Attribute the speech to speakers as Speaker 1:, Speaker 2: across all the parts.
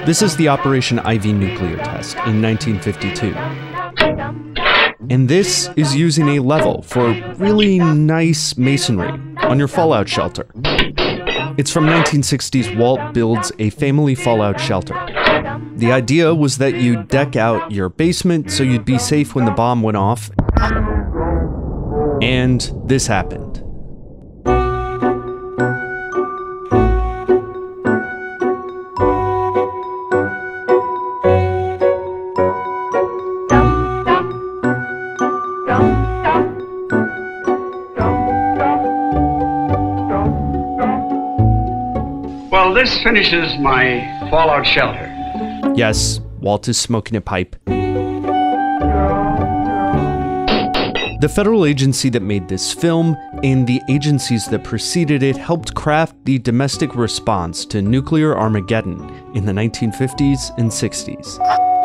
Speaker 1: This is the Operation Ivy nuclear test in 1952. And this is using a level for really nice masonry on your fallout shelter. It's from 1960s. Walt builds a family fallout shelter. The idea was that you'd deck out your basement so you'd be safe when the bomb went off. And this happened.
Speaker 2: Well, this finishes my fallout shelter.
Speaker 1: Yes, Walt is smoking a pipe. The federal agency that made this film and the agencies that preceded it helped craft the domestic response to nuclear Armageddon in the 1950s and 60s.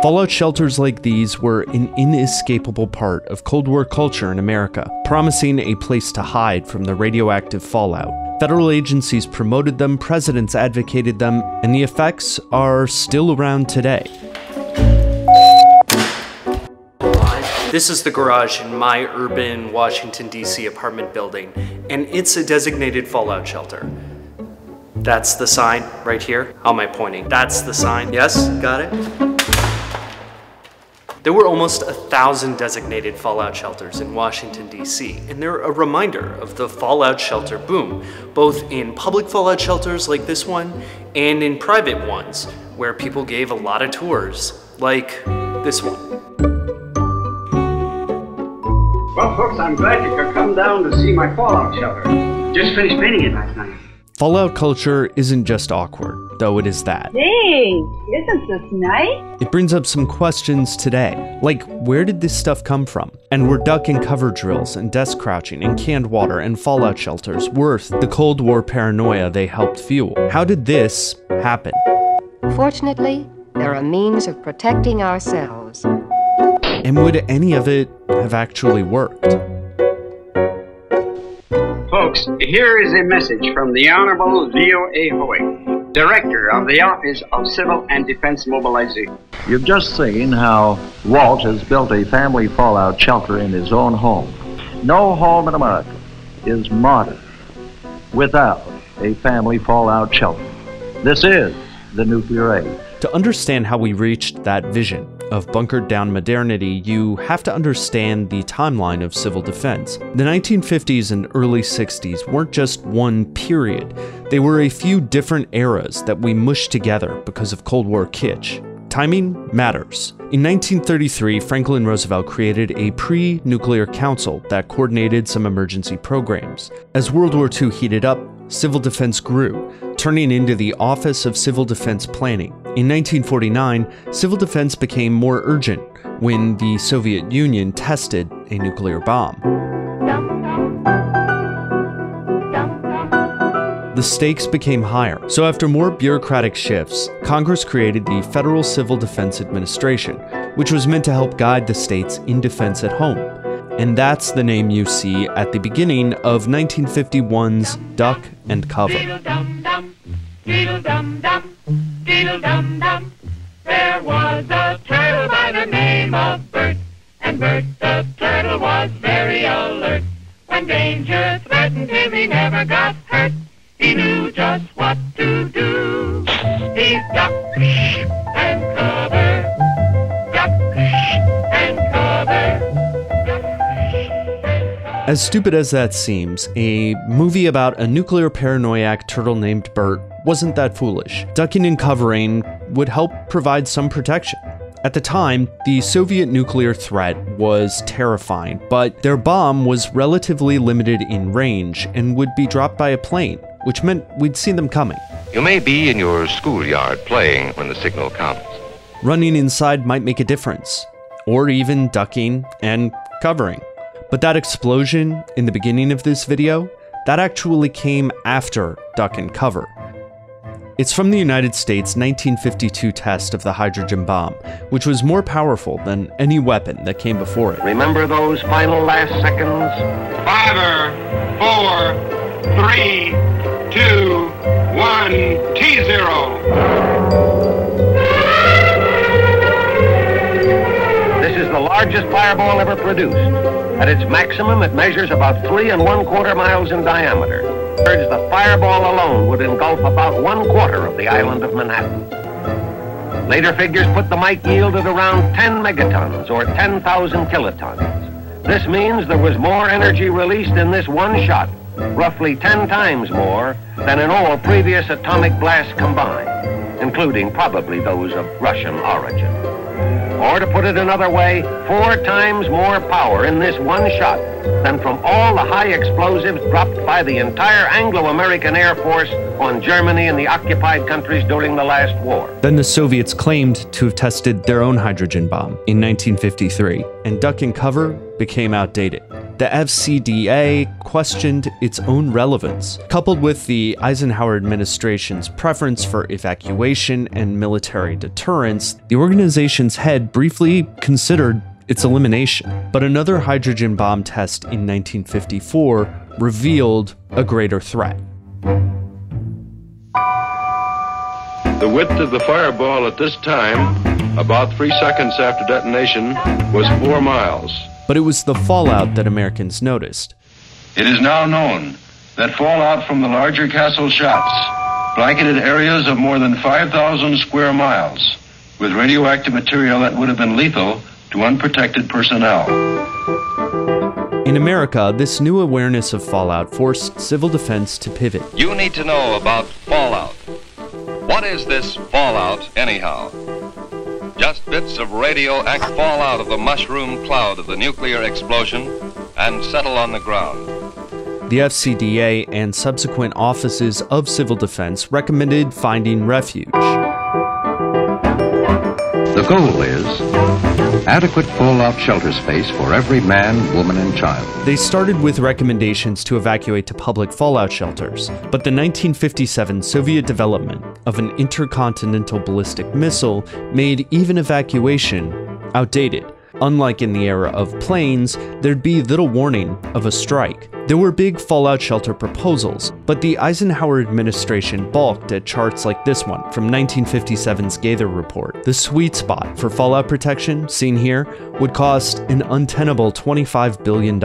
Speaker 1: Fallout shelters like these were an inescapable part of Cold War culture in America, promising a place to hide from the radioactive fallout. Federal agencies promoted them, presidents advocated them, and the effects are still around today. This is the garage in my urban Washington, D.C. apartment building, and it's a designated fallout shelter. That's the sign right here. How am I pointing? That's the sign. Yes, got it? There were almost 1,000 designated fallout shelters in Washington, D.C., and they're a reminder of the fallout shelter boom, both in public fallout shelters like this one and in private ones, where people gave a lot of tours, like this one.
Speaker 2: Well, folks, I'm glad you could come down to see my fallout shelter. Just finished painting it last night.
Speaker 1: Fallout culture isn't just awkward, though it is that.
Speaker 3: Hey, isn't this nice?
Speaker 1: It brings up some questions today, like where did this stuff come from? And were duck and cover drills and desk crouching and canned water and fallout shelters worth the Cold War paranoia they helped fuel? How did this happen?
Speaker 4: Fortunately, there are means of protecting ourselves.
Speaker 1: And would any of it have actually worked?
Speaker 2: Folks, here is a message from the Honorable Leo A. Hoey, Director of the Office of Civil and Defense Mobilization.
Speaker 5: You've just seen how Walt has built a family fallout shelter in his own home. No home in America is modern without a family fallout shelter. This is the nuclear age.
Speaker 1: To understand how we reached that vision of bunkered down modernity, you have to understand the timeline of civil defense. The 1950s and early 60s weren't just one period. They were a few different eras that we mushed together because of Cold War kitsch. Timing matters. In 1933, Franklin Roosevelt created a pre-nuclear council that coordinated some emergency programs. As World War II heated up, civil defense grew, turning into the Office of Civil Defense Planning. In 1949, civil defense became more urgent when the Soviet Union tested a nuclear bomb. The stakes became higher, so after more bureaucratic shifts, Congress created the Federal Civil Defense Administration, which was meant to help guide the states in defense at home. And that's the name you see at the beginning of 1951's Duck and Cover.
Speaker 6: There was a turtle by the name of Bert, and Bert the turtle was very alert. When danger threatened him, he never got hurt. He knew just what to do. He ducked and covered, ducked and covered.
Speaker 1: As stupid as that seems, a movie about a nuclear paranoiac turtle named Bert wasn't that foolish. Ducking and covering would help provide some protection. At the time, the Soviet nuclear threat was terrifying, but their bomb was relatively limited in range and would be dropped by a plane, which meant we'd see them coming.
Speaker 7: You may be in your schoolyard playing when the signal comes.
Speaker 1: Running inside might make a difference, or even ducking and covering. But that explosion in the beginning of this video, that actually came after duck and cover. It's from the United States' 1952 test of the hydrogen bomb, which was more powerful than any weapon that came before it.
Speaker 7: Remember those final last seconds?
Speaker 2: 5, 4, 3, 2, 1, T0.
Speaker 8: the largest fireball ever produced. At its maximum, it measures about 3 1/4 miles in diameter. The fireball alone would engulf about 1/4 of the island of Manhattan. Later figures put the might yield at around 10 megatons, or 10,000 kilotons. This means there was more energy released in this one shot, roughly 10 times more than in all previous atomic blasts combined, including probably those of Russian origin. Or to put it another way, 4 times more power in this one shot than from all the high explosives dropped by the entire Anglo-American Air Force on Germany and the occupied countries during the last war.
Speaker 1: Then the Soviets claimed to have tested their own hydrogen bomb in 1953, and duck and cover became outdated. The FCDA questioned its own relevance. Coupled with the Eisenhower administration's preference for evacuation and military deterrence, the organization's head briefly considered its elimination. But another hydrogen bomb test in 1954 revealed a greater threat.
Speaker 9: The width of the fireball at this time, about 3 seconds after detonation, was 4 miles.
Speaker 1: But it was the fallout that Americans noticed.
Speaker 9: It is now known that fallout from the larger Castle shots blanketed areas of more than 5,000 square miles with radioactive material that would have been lethal to unprotected personnel.
Speaker 1: In America, this new awareness of fallout forced civil defense to pivot.
Speaker 7: You need to know about fallout. What is this fallout, anyhow? Just bits of radioactive fall out of the mushroom cloud of the nuclear explosion and settle on the ground.
Speaker 1: The FCDA and subsequent offices of civil defense recommended finding refuge.
Speaker 10: The goal is adequate fallout shelter space for every man, woman, and child.
Speaker 1: They started with recommendations to evacuate to public fallout shelters, but the 1957 Soviet development of an intercontinental ballistic missile made even evacuation outdated. Unlike in the era of planes, there'd be little warning of a strike. There were big fallout shelter proposals, but the Eisenhower administration balked at charts like this one from 1957's Gaither Report. The sweet spot for fallout protection, seen here, would cost an untenable $25 billion.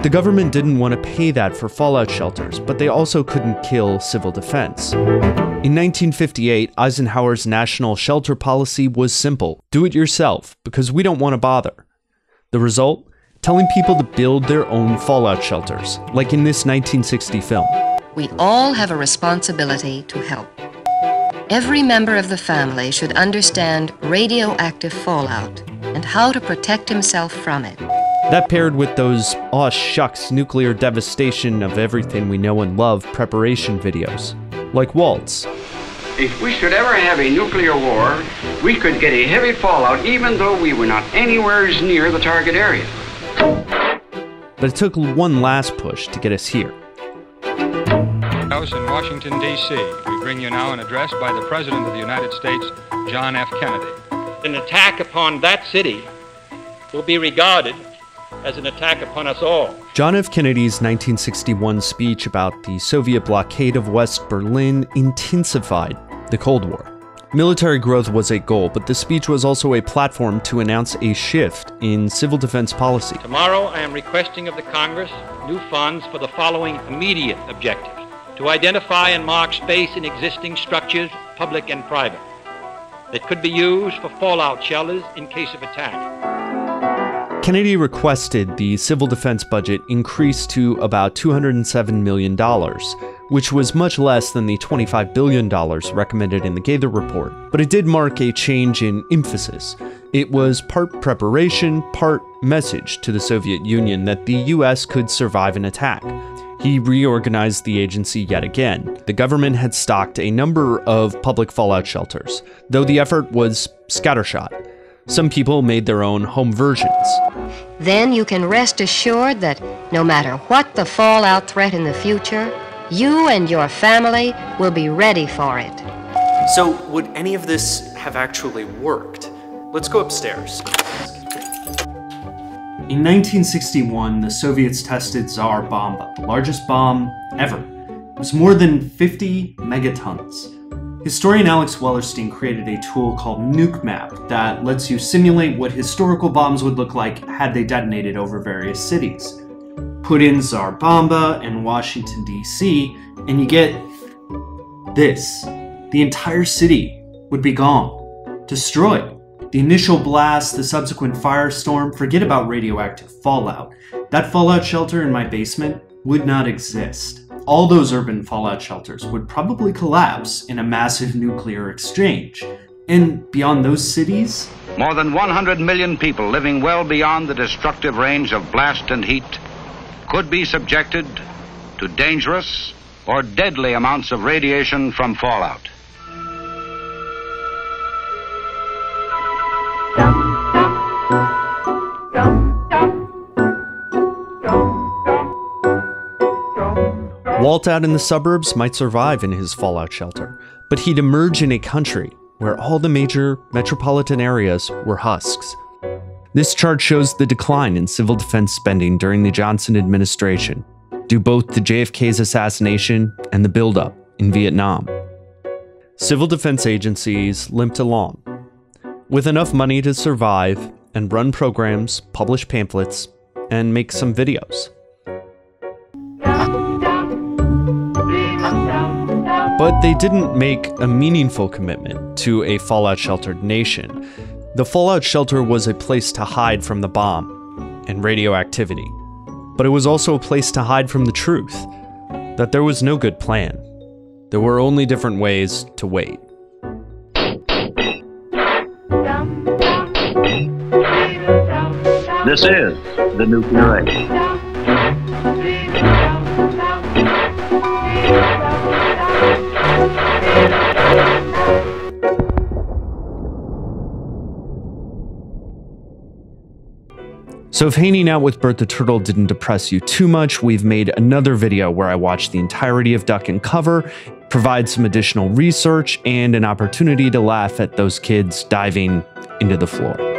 Speaker 1: The government didn't want to pay that for fallout shelters, but they also couldn't kill civil defense. In 1958, Eisenhower's national shelter policy was simple: do it yourself, because we don't want to bother. The result? Telling people to build their own fallout shelters, like in this 1960 film.
Speaker 4: We all have a responsibility to help. Every member of the family should understand radioactive fallout and how to protect himself from it.
Speaker 1: That paired with those aw shucks nuclear devastation of everything we know and love preparation videos, like Walt's.
Speaker 2: If we should ever have a nuclear war, we could get a heavy fallout even though we were not anywhere near the target area.
Speaker 1: But it took one last push to get us here.
Speaker 11: House in Washington, D.C. We bring you now an address by the President of the United States, John F. Kennedy.
Speaker 12: An attack upon that city will be regarded as an attack upon us all.
Speaker 1: John F. Kennedy's 1961 speech about the Soviet blockade of West Berlin intensified the Cold War. Military growth was a goal, but the speech was also a platform to announce a shift in civil defense policy.
Speaker 12: Tomorrow, I am requesting of the Congress new funds for the following immediate objectives: to identify and mark space in existing structures, public and private, that could be used for fallout shelters in case of attack.
Speaker 1: Kennedy requested the civil defense budget increase to about $207 million, which was much less than the $25 billion recommended in the Gaither Report. But it did mark a change in emphasis. It was part preparation, part message to the Soviet Union that the US could survive an attack. He reorganized the agency yet again. The government had stocked a number of public fallout shelters, though the effort was scattershot. Some people made their own home versions.
Speaker 4: Then you can rest assured that no matter what the fallout threat in the future, you and your family will be ready for it.
Speaker 13: So, would any of this have actually worked? Let's go upstairs.
Speaker 1: In 1961, the Soviets tested Tsar Bomba, the largest bomb ever. It was more than 50 megatons. Historian Alex Wellerstein created a tool called NukeMap that lets you simulate what historical bombs would look like had they detonated over various cities. Put in Tsar Bomba and Washington, D.C., and you get this. The entire city would be gone, destroyed. The initial blast, the subsequent firestorm, forget about radioactive fallout. That fallout shelter in my basement would not exist. All those urban fallout shelters would probably collapse in a massive nuclear exchange. And beyond those cities,
Speaker 14: more than 100 million people living well beyond the destructive range of blast and heat could be subjected to dangerous or deadly amounts of radiation from fallout.
Speaker 1: Walt out in the suburbs might survive in his fallout shelter, but he'd emerge in a country where all the major metropolitan areas were husks. This chart shows the decline in civil defense spending during the Johnson administration, due both to JFK's assassination and the buildup in Vietnam. Civil defense agencies limped along, with enough money to survive and run programs, publish pamphlets, and make some videos. But they didn't make a meaningful commitment to a fallout-sheltered nation. The fallout shelter was a place to hide from the bomb and radioactivity, but it was also a place to hide from the truth, that there was no good plan. There were only different ways to wait.
Speaker 5: This is the Nuclear Age.
Speaker 1: So if hanging out with Bert the Turtle didn't depress you too much, we've made another video where I watched the entirety of Duck and Cover, provide some additional research, and an opportunity to laugh at those kids diving into the floor.